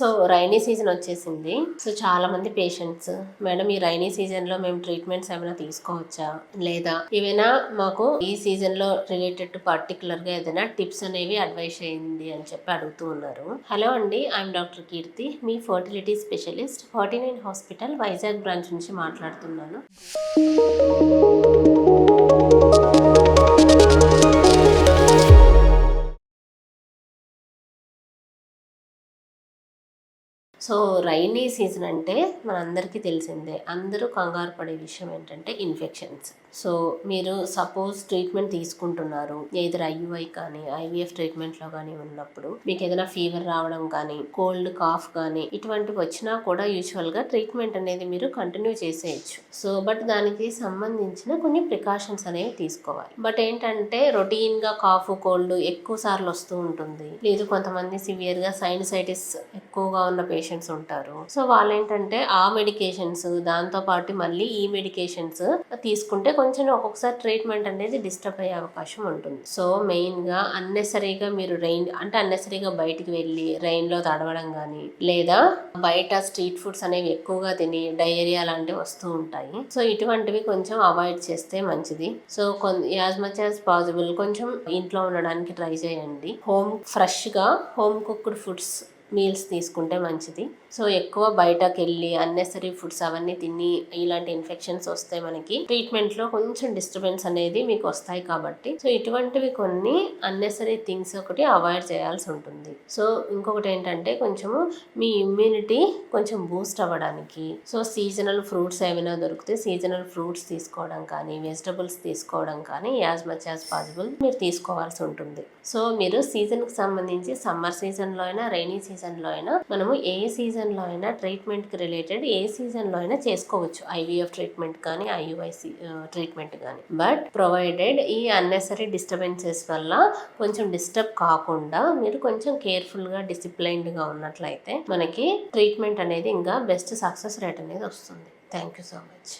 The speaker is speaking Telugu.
సో రైనీ సీజన్ వచ్చేసింది. సో చాలా మంది పేషెంట్స్, మేడం ఈ రైనీ సీజన్ లో మేము ట్రీట్మెంట్స్ ఏమైనా తీసుకోవచ్చా, లేదా ఏమైనా మాకు ఈ సీజన్ లో రిలేటెడ్ టు పర్టికులర్ గా ఏదైనా టిప్స్ అనేవి అడ్వైస్ చేయండి అని చెప్పి అడుగుతూ ఉన్నారు. హలో అండి, ఐఎమ్ డాక్టర్ కీర్తి, మీ fertility specialist, 49 hospital Vizag branch నుంచి మాట్లాడుతున్నాను. సో రైనీ సీజన్ అంటే మనందరికీ తెలిసిందే. అందరూ కంగారు పడే విషయం ఏంటంటే ఇన్ఫెక్షన్స్. సో మీరు సపోజ్ ట్రీట్మెంట్ తీసుకుంటున్నారు, ఎయిదర్ ఐయుఐ కానీ ఐవీఎఫ్ ట్రీట్మెంట్లో కానీ ఉన్నప్పుడు మీకు ఏదైనా ఫీవర్ రావడం కానీ, కోల్డ్ కాఫ్ కానీ ఇటువంటివి వచ్చినా కూడా యూజువల్గా ట్రీట్మెంట్ అనేది మీరు కంటిన్యూ చేసేయచ్చు. సో బట్ దానికి సంబంధించిన కొన్ని ప్రికాషన్స్ అనేవి తీసుకోవాలి. బట్ ఏంటంటే రొటీన్గా కాఫ్ కోల్డ్ ఎక్కువ సార్లు వస్తూ ఉంటుంది. లేదు కొంతమంది సివియర్గా సైనసైటిస్ ఎక్కువగా ఉన్న పేషెంట్స్ ఉంటారు. సో వాళ్ళు ఏంటంటే ఆ మెడికేషన్స్ దాంతో పాటు మళ్ళీ ఈ మెడికేషన్స్ తీసుకుంటే కొంచెం ఒక్కొక్కసారి ట్రీట్మెంట్ అనేది డిస్టర్బ్ అయ్యే అవకాశం ఉంటుంది. సో మెయిన్గా అన్నెసరీగా మీరు అన్నెసరీగా బయటికి వెళ్ళి రెయిన్లో తడవడం కానీ, లేదా బయట స్ట్రీట్ ఫుడ్స్ అనేవి ఎక్కువగా తిని డయేరియా లాంటివి వస్తూ ఉంటాయి. సో ఇటువంటివి కొంచెం అవాయిడ్ చేస్తే మంచిది. So as much as possible కొంచెం ఇంట్లో ఉండడానికి ట్రై చేయండి. ఫ్రెష్గా హోమ్ కుక్డ్ ఫుడ్స్ మీల్స్ తీసుకుంటే మంచిది. సో ఎక్కువ బయటకు వెళ్ళి అన్నెసరీ ఫుడ్స్ అవన్నీ తిని ఇలాంటి ఇన్ఫెక్షన్స్ వస్తే మనకి ట్రీట్మెంట్లో కొంచెం డిస్టర్బెన్స్ అనేది మీకు వస్తాయి. కాబట్టి సో ఇటువంటివి కొన్ని అన్నెసరీ థింగ్స్ ఒకటి అవాయిడ్ చేయాల్సి ఉంటుంది. సో ఇంకొకటి ఏంటంటే కొంచెము మీ ఇమ్యూనిటీ కొంచెం బూస్ట్ అవ్వడానికి సో సీజనల్ ఫ్రూట్స్ ఏమైనా దొరికితే సీజనల్ ఫ్రూట్స్ తీసుకోవడం కానీ, వెజిటబుల్స్ తీసుకోవడం కానీ యాజ్ మచ్ యాజ్ పాసిబుల్ మీరు తీసుకోవాల్సి ఉంటుంది. సో మీరు సీజన్కి సంబంధించి సమ్మర్ సీజన్లో అయినా రైనీ సీజన్లో అయినా మనము ఏ సీజన్లో అయినా ట్రీట్మెంట్కి రిలేటెడ్ ఏ సీజన్లో అయినా చేసుకోవచ్చు. ఐవీఎఫ్ ట్రీట్మెంట్ కానీ ఐయుఐ ట్రీట్మెంట్ కానీ. బట్ ప్రొవైడెడ్ ఈ అన్నెసరీ డిస్టర్బెన్సెస్ వల్ల కొంచెం డిస్టర్బ్ కాకుండా మీరు కొంచెం కేర్ఫుల్గా డిసిప్లైన్డ్గా ఉన్నట్లయితే మనకి ట్రీట్మెంట్ అనేది ఇంకా బెస్ట్ సక్సెస్ రేట్ అనేది వస్తుంది. Thank you so much.